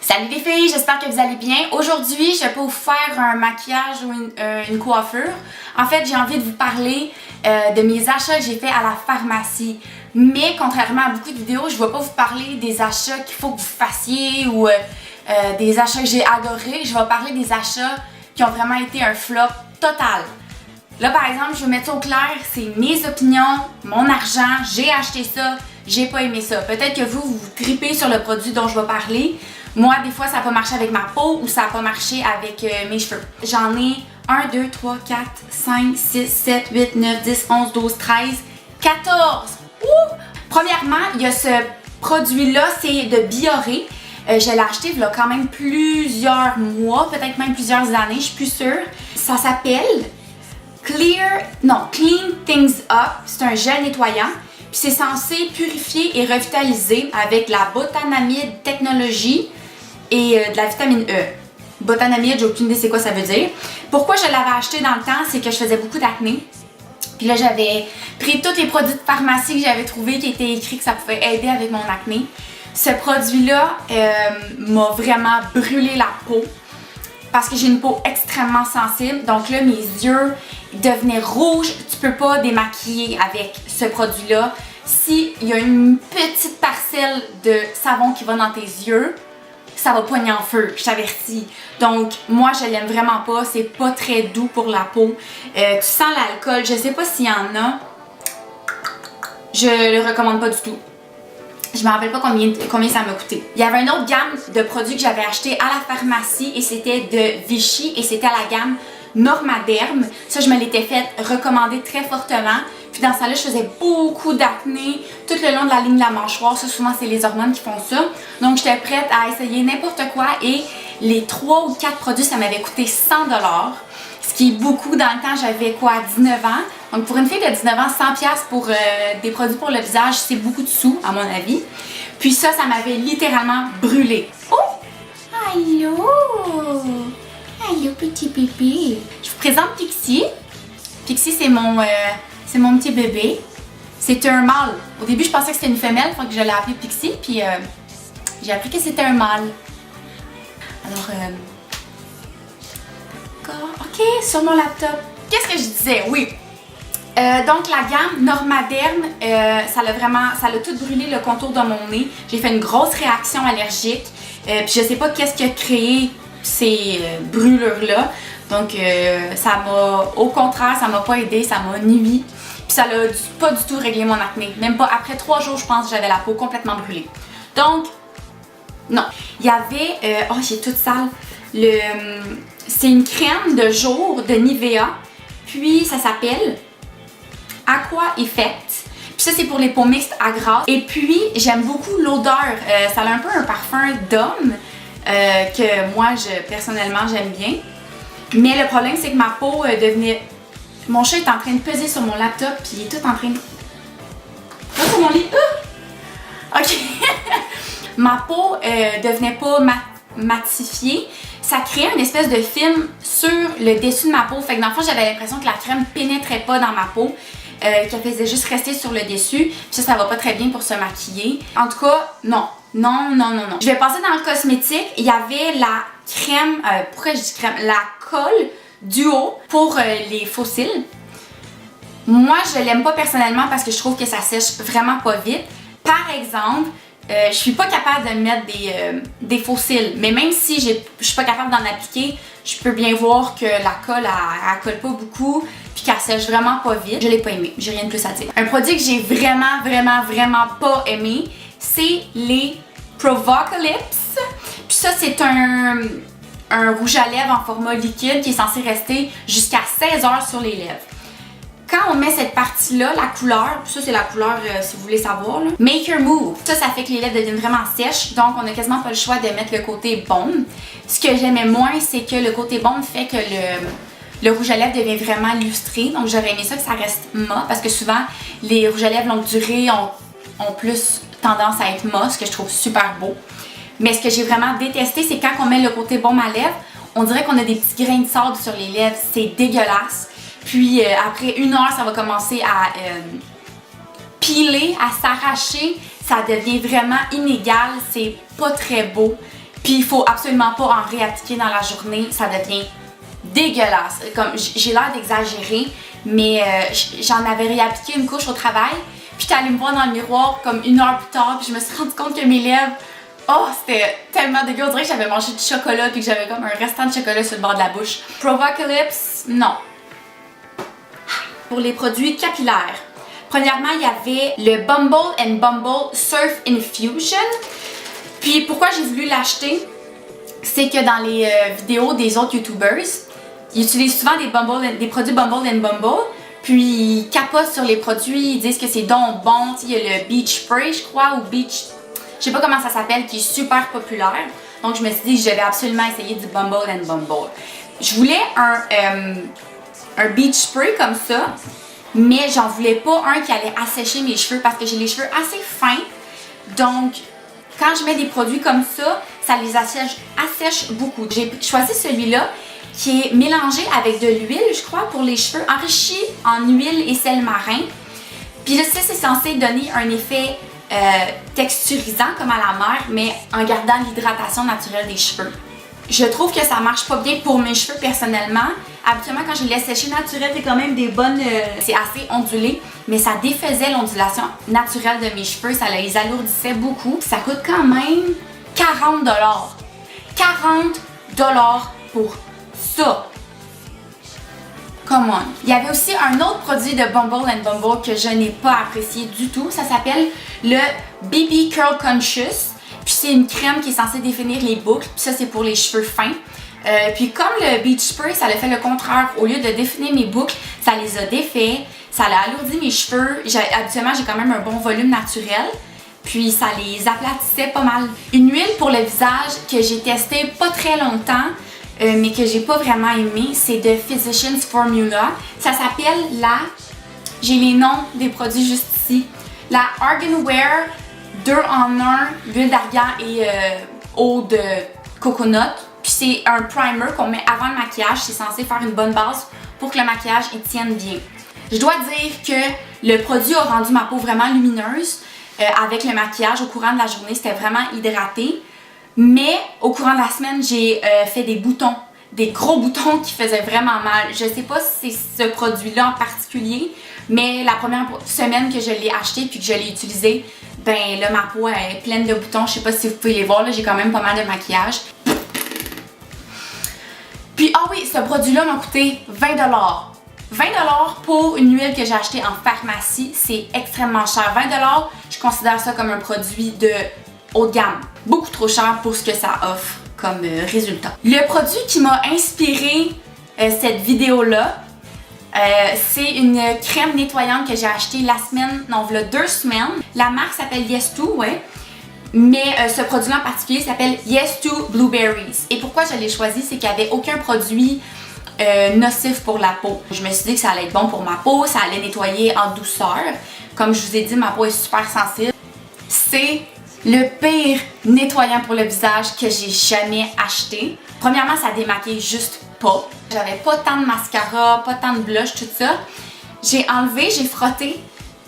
Salut les filles, j'espère que vous allez bien. Aujourd'hui, je vais pas vous faire un maquillage ou une coiffure. En fait, j'ai envie de vous parler de mes achats que j'ai fait à la pharmacie. Mais contrairement à beaucoup de vidéos, je ne vais pas vous parler des achats qu'il faut que vous fassiez ou des achats que j'ai adorés. Je vais parler des achats qui ont vraiment été un flop total. Là, par exemple, je vais mettre ça au clair, c'est mes opinions, mon argent, j'ai acheté ça, j'ai pas aimé ça. Peut-être que vous tripez sur le produit dont je vais parler. Moi, des fois, ça n'a pas marché avec ma peau ou ça n'a pas marché avec mes cheveux. J'en ai 1, 2, 3, 4, 5, 6, 7, 8, 9, 10, 11, 12, 13, 14! Ouh! Premièrement, il y a ce produit-là, c'est de Bioré. Je l'ai acheté il y a quand même plusieurs mois, peut-être même plusieurs années, je suis plus sûre. Ça s'appelle Clean Things Up. C'est un gel nettoyant. Puis c'est censé purifier et revitaliser avec la botanamide technologie et de la vitamine E. Botanamide, j'ai aucune idée c'est quoi ça veut dire. Pourquoi je l'avais acheté dans le temps, c'est que je faisais beaucoup d'acné. Puis là, j'avais pris tous les produits de pharmacie que j'avais trouvés qui étaient écrits que ça pouvait aider avec mon acné. Ce produit-là m'a vraiment brûlé la peau parce que j'ai une peau extrêmement sensible. Donc là, mes yeux devenaient rouges. Tu peux pas démaquiller avec ce produit-là. S'il y a une petite parcelle de savon qui va dans tes yeux, ça va poigner en feu, je t'avertis. Donc, moi, je l'aime vraiment pas. C'est pas très doux pour la peau. Tu sens l'alcool. Je sais pas s'il y en a. Je le recommande pas du tout. Je me rappelle pas combien ça m'a coûté. Il y avait une autre gamme de produits que j'avais acheté à la pharmacie et c'était de Vichy et c'était la gamme Normaderm. Ça, je me l'étais fait recommander très fortement. Puis dans ça là, je faisais beaucoup d'acné tout le long de la ligne de la mâchoire. Ça, souvent, c'est les hormones qui font ça. Donc, j'étais prête à essayer n'importe quoi et les 3 ou 4 produits, ça m'avait coûté 100$. Ce qui est beaucoup. Dans le temps, j'avais quoi, 19 ans. Donc, pour une fille de 19 ans, 100$ pour des produits pour le visage, c'est beaucoup de sous, à mon avis. Puis ça m'avait littéralement brûlé. Oh! Allô! Allô, petit bébé! Je vous présente Pixie. Pixie, c'est mon petit bébé. C'est un mâle. Au début, je pensais que c'était une femelle, donc je l'ai appelé Pixie, puis j'ai appris que c'était un mâle. Alors, d'accord. Ok, sur mon laptop. Qu'est-ce que je disais? Oui. Donc la gamme Normaderm, ça l'a tout brûlé le contour de mon nez. J'ai fait une grosse réaction allergique. Puis je sais pas qu'est-ce qui a créé ces brûlures-là. Donc au contraire, ça m'a pas aidé, ça m'a nuit. Puis ça l'a pas du tout réglé mon acné. Même pas après 3 jours, je pense, j'avais la peau complètement brûlée. Donc, non. Il y avait, oh j'ai toute sale, c'est une crème de jour de Nivea. Puis ça s'appelle Aqua Effect. Puis ça, c'est pour les peaux mixtes à grasse. Et puis, j'aime beaucoup l'odeur. Ça a un peu un parfum d'homme que moi, personnellement, j'aime bien. Mais le problème, c'est que ma peau devenait... Mon chat est en train de peser sur mon laptop, puis il est tout en train de... Oh, sur mon lit! Ok! Ma peau devenait pas matifiée. Ça créait une espèce de film sur le dessus de ma peau. Fait que dans le fond, j'avais l'impression que la crème pénétrait pas dans ma peau. Qu'elle faisait juste rester sur le dessus. Puis ça va pas très bien pour se maquiller. En tout cas, non. Non. Je vais passer dans le cosmétique. Il y avait la crème, pourquoi je dis crème? La colle duo pour les faux cils. Moi, je l'aime pas personnellement parce que je trouve que ça sèche vraiment pas vite. Par exemple, je suis pas capable de mettre des faux cils. Mais même si je suis pas capable d'en appliquer, je peux bien voir que la colle, elle colle pas beaucoup. Puis qu'elle sèche vraiment pas vite. Je l'ai pas aimé, j'ai rien de plus à dire. Un produit que j'ai vraiment pas aimé, c'est les Provocalypse. Puis ça, c'est un rouge à lèvres en format liquide qui est censé rester jusqu'à 16 heures sur les lèvres. Quand on met cette partie-là, la couleur, ça c'est la couleur si vous voulez savoir, là, Make Your Move. Ça fait que les lèvres deviennent vraiment sèches, donc on a quasiment pas le choix de mettre le côté baume. Ce que j'aimais moins, c'est que le côté baume fait que le rouge à lèvres devient vraiment lustré, donc j'aurais aimé ça que ça reste mat, parce que souvent les rouges à lèvres longue durée ont plus tendance à être mat, ce que je trouve super beau. Mais ce que j'ai vraiment détesté, c'est quand on met le côté baume à lèvres, on dirait qu'on a des petits grains de sable sur les lèvres, c'est dégueulasse. Puis après 1 heure, ça va commencer à piler, à s'arracher, ça devient vraiment inégal, c'est pas très beau. Puis il faut absolument pas en réappliquer dans la journée, ça devient dégueulasse. Comme j'ai l'air d'exagérer, mais j'en avais réappliqué une couche au travail, puis j'étais allée me voir dans le miroir comme 1 heure plus tard, puis je me suis rendu compte que mes lèvres, oh, c'était tellement dégueu, on dirait que j'avais mangé du chocolat puis que j'avais comme un restant de chocolat sur le bord de la bouche. Provocalypse, non. Pour les produits capillaires, premièrement, il y avait le Bumble & Bumble Surf Infusion. Puis pourquoi j'ai voulu l'acheter, c'est que dans les vidéos des autres YouTubers, ils utilisent souvent des produits Bumble & Bumble, puis ils capotent sur les produits, ils disent que c'est donc bon. Il y a le Beach Spray, je crois, ou Beach... Je sais pas comment ça s'appelle, qui est super populaire. Donc je me suis dit que je devais absolument essayer du Bumble & Bumble. Je voulais un Beach Spray comme ça, mais j'en voulais pas un qui allait assécher mes cheveux parce que j'ai les cheveux assez fins. Donc quand je mets des produits comme ça les assèche beaucoup. J'ai choisi celui-là qui est mélangé avec de l'huile, je crois, pour les cheveux, enrichi en huile et sel marin. Puis là, ça, c'est censé donner un effet texturisant comme à la mer, mais en gardant l'hydratation naturelle des cheveux. Je trouve que ça marche pas bien pour mes cheveux personnellement. Habituellement, quand je les laisse sécher naturel, c'est quand même des bonnes... c'est assez ondulé, mais ça défaisait l'ondulation naturelle de mes cheveux, ça les alourdissait beaucoup. Ça coûte quand même 40$. 40$ pour ça. Come on. Il y avait aussi un autre produit de Bumble & Bumble que je n'ai pas apprécié du tout. Ça s'appelle le BB Curl Conscious. Puis c'est une crème qui est censée définir les boucles. Puis ça, c'est pour les cheveux fins. Puis comme le Beach Spray, ça a fait le contraire. Au lieu de définir mes boucles, ça les a défaits. Ça a alourdi mes cheveux. Habituellement, j'ai quand même un bon volume naturel. Puis ça les aplatissait pas mal. Une huile pour le visage que j'ai testée pas très longtemps, mais que j'ai pas vraiment aimé, c'est de Physicians Formula. Ça s'appelle la... J'ai les noms des produits juste ici. La Argan Wear 2 en 1, huile d'argan et eau de coconut. Puis c'est un primer qu'on met avant le maquillage. C'est censé faire une bonne base pour que le maquillage y tienne bien. Je dois dire que le produit a rendu ma peau vraiment lumineuse. Avec le maquillage au courant de la journée, c'était vraiment hydraté. Mais au courant de la semaine, j'ai fait des boutons, des gros boutons qui faisaient vraiment mal. Je sais pas si c'est ce produit-là en particulier, mais la première semaine que je l'ai acheté puis que je l'ai utilisé, ben là ma peau est pleine de boutons. Je sais pas si vous pouvez les voir, là j'ai quand même pas mal de maquillage. Puis ah oui, ce produit-là m'a coûté 20$. 20$ pour une huile que j'ai achetée en pharmacie, c'est extrêmement cher. 20$, je considère ça comme un produit de haut de gamme. Beaucoup trop cher pour ce que ça offre comme résultat. Le produit qui m'a inspiré cette vidéo-là, c'est une crème nettoyante que j'ai achetée voilà 2 semaines. La marque s'appelle Yes2, ouais. Mais ce produit-là en particulier s'appelle Yes2 Blueberries. Et pourquoi je l'ai choisi, c'est qu'il n'y avait aucun produit nocif pour la peau. Je me suis dit que ça allait être bon pour ma peau, ça allait nettoyer en douceur. Comme je vous ai dit, ma peau est super sensible. C'est le pire nettoyant pour le visage que j'ai jamais acheté. Premièrement, ça démaquille juste pas. J'avais pas tant de mascara, pas tant de blush, tout ça. J'ai enlevé, j'ai frotté.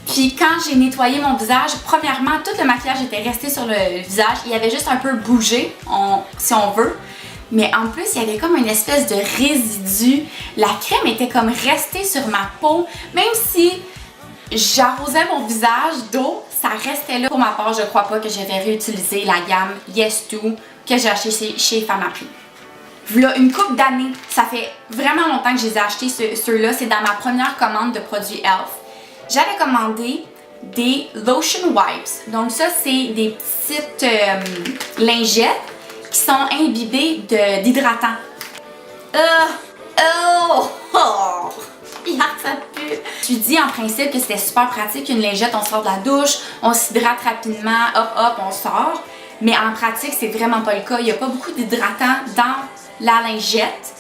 Puis quand j'ai nettoyé mon visage, premièrement, tout le maquillage était resté sur le visage. Il y avait juste un peu bougé, si on veut. Mais en plus, il y avait comme une espèce de résidu. La crème était comme restée sur ma peau. Même si j'arrosais mon visage d'eau, ça restait là. Pour ma part, je crois pas que je vais réutiliser la gamme Yes2 que j'ai acheté chez Pharmaprix. Voilà une couple d'années, ça fait vraiment longtemps que je les ai achetés ceux-là. C'est dans ma première commande de produits e.l.f. J'avais commandé des lotion wipes. Donc ça, c'est des petites lingettes qui sont imbibées d'hydratant. Ça pue! Je lui dis en principe que c'était super pratique, une lingette, on sort de la douche, on s'hydrate rapidement, hop, on sort. Mais en pratique, c'est vraiment pas le cas. Il n'y a pas beaucoup d'hydratant dans la lingette.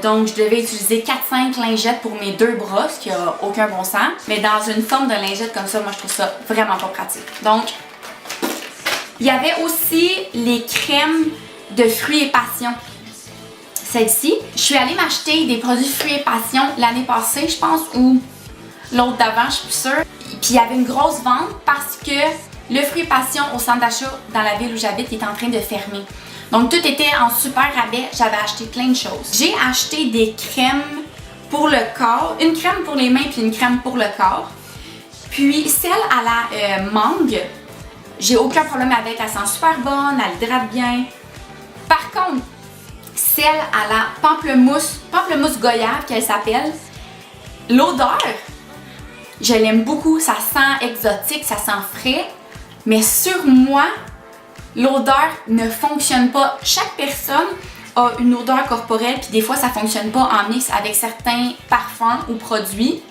Donc, je devais utiliser 4-5 lingettes pour mes 2 bras, ce qui n'a aucun bon sens. Mais dans une forme de lingette comme ça, moi, je trouve ça vraiment pas pratique. Donc, il y avait aussi les crèmes de fruits et passion. Celle-ci, je suis allée m'acheter des produits fruits et passion l'année passée, je pense, ou l'autre d'avant, je suis plus sûre. Puis il y avait une grosse vente parce que le fruit et passion au centre d'achat dans la ville où j'habite est en train de fermer. Donc tout était en super rabais, j'avais acheté plein de choses. J'ai acheté des crèmes pour le corps, une crème pour les mains puis une crème pour le corps. Puis celle à la mangue, j'ai aucun problème avec, elle sent super bonne, elle hydrate bien. Par contre, celle à la pamplemousse goyave qu'elle s'appelle, l'odeur, je l'aime beaucoup, ça sent exotique, ça sent frais, mais sur moi, l'odeur ne fonctionne pas. Chaque personne a une odeur corporelle, puis des fois ça fonctionne pas en mix avec certains parfums ou produits.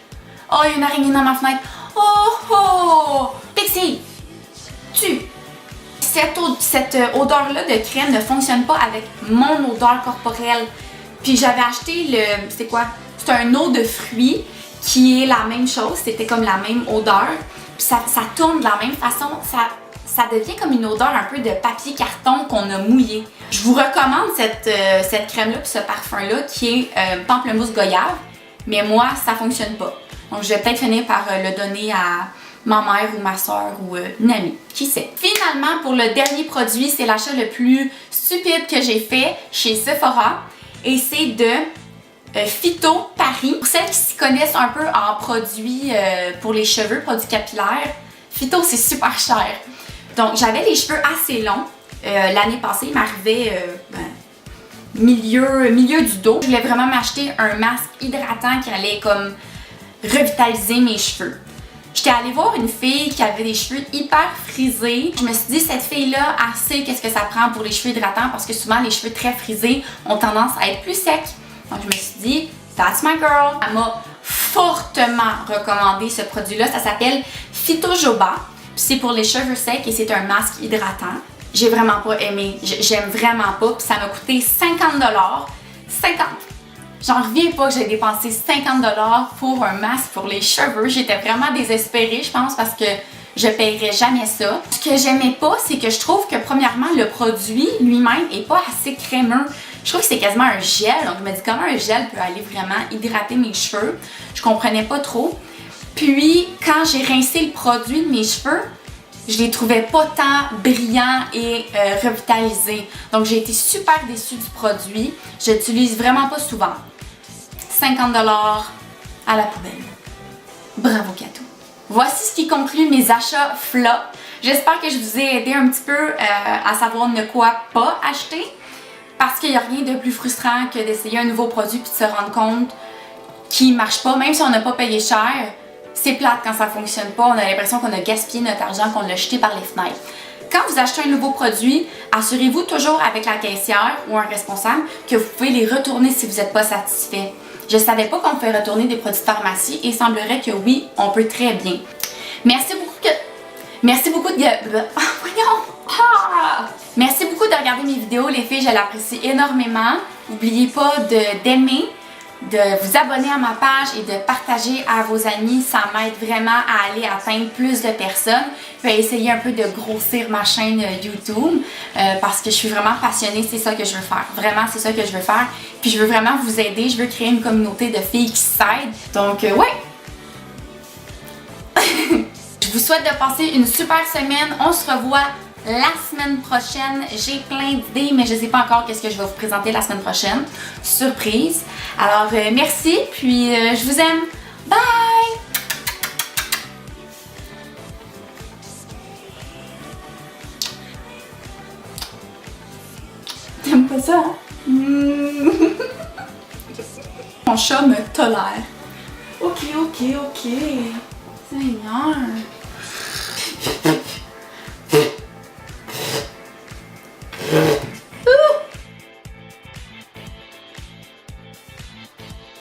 Oh, il y a une araignée dans ma fenêtre. Oh oh! Pixie! Cette odeur-là de crème ne fonctionne pas avec mon odeur corporelle. Puis j'avais acheté c'est quoi? C'est un eau de fruits qui est la même chose. C'était comme la même odeur. Puis ça tourne de la même façon. Ça devient comme une odeur un peu de papier carton qu'on a mouillé. Je vous recommande cette crème-là puis ce parfum-là qui est pamplemousse goyave. Mais moi, ça fonctionne pas. Donc je vais peut-être finir par le donner à ma mère ou ma soeur ou une amie, qui sait. Finalement, pour le dernier produit, c'est l'achat le plus stupide que j'ai fait chez Sephora et c'est de Phyto Paris. Pour celles qui s'y connaissent un peu en produits pour les cheveux, produits capillaires, Phyto c'est super cher. Donc j'avais les cheveux assez longs. L'année passée, il m'arrivait milieu du dos. Je voulais vraiment m'acheter un masque hydratant qui allait comme revitaliser mes cheveux. J'étais allée voir une fille qui avait des cheveux hyper frisés. Je me suis dit, cette fille-là, elle sait qu'est-ce que ça prend pour les cheveux hydratants parce que souvent, les cheveux très frisés ont tendance à être plus secs. Donc, je me suis dit, that's my girl. Elle m'a fortement recommandé ce produit-là. Ça s'appelle Phyto Joba. C'est pour les cheveux secs et c'est un masque hydratant. J'ai vraiment pas aimé. J'aime vraiment pas. Puis ça m'a coûté 50$. 50$. J'en reviens pas que j'ai dépensé 50$ pour un masque pour les cheveux. J'étais vraiment désespérée, je pense, parce que je paierais jamais ça. Ce que j'aimais pas, c'est que je trouve que premièrement, le produit lui-même est pas assez crémeux. Je trouve que c'est quasiment un gel. Donc je me dis comment un gel peut aller vraiment hydrater mes cheveux. Je comprenais pas trop. Puis quand j'ai rincé le produit de mes cheveux, je les trouvais pas tant brillants et revitalisés. Donc j'ai été super déçue du produit. Je l'utilise vraiment pas souvent. 50$ à la poubelle. Bravo Kato. Voici ce qui conclut mes achats flop. J'espère que je vous ai aidé un petit peu à savoir ne quoi pas acheter. Parce qu'il n'y a rien de plus frustrant que d'essayer un nouveau produit puis de se rendre compte qu'il ne marche pas, même si on n'a pas payé cher. C'est plate quand ça fonctionne pas, on a l'impression qu'on a gaspillé notre argent, qu'on l'a jeté par les fenêtres. Quand vous achetez un nouveau produit, assurez-vous toujours avec la caissière ou un responsable que vous pouvez les retourner si vous n'êtes pas satisfait. Je ne savais pas qu'on pouvait retourner des produits de pharmacie et il semblerait que oui, on peut très bien. Merci beaucoup de regarder mes vidéos, les filles, je l'apprécie énormément. N'oubliez pas d'aimer, de vous abonner à ma page et de partager à vos amis. Ça m'aide vraiment à aller atteindre plus de personnes. Je vais essayer un peu de grossir ma chaîne YouTube parce que je suis vraiment passionnée, c'est ça que je veux faire. Vraiment, c'est ça que je veux faire. Puis je veux vraiment vous aider, je veux créer une communauté de filles qui s'aident. Donc ouais! Je vous souhaite de passer une super semaine. On se revoit la semaine prochaine. J'ai plein d'idées, mais je ne sais pas encore qu'est-ce que je vais vous présenter la semaine prochaine. Surprise! Alors, merci, puis je vous aime. Bye! T'aimes pas ça, hein? Mon chat me tolère. Ok. Seigneur.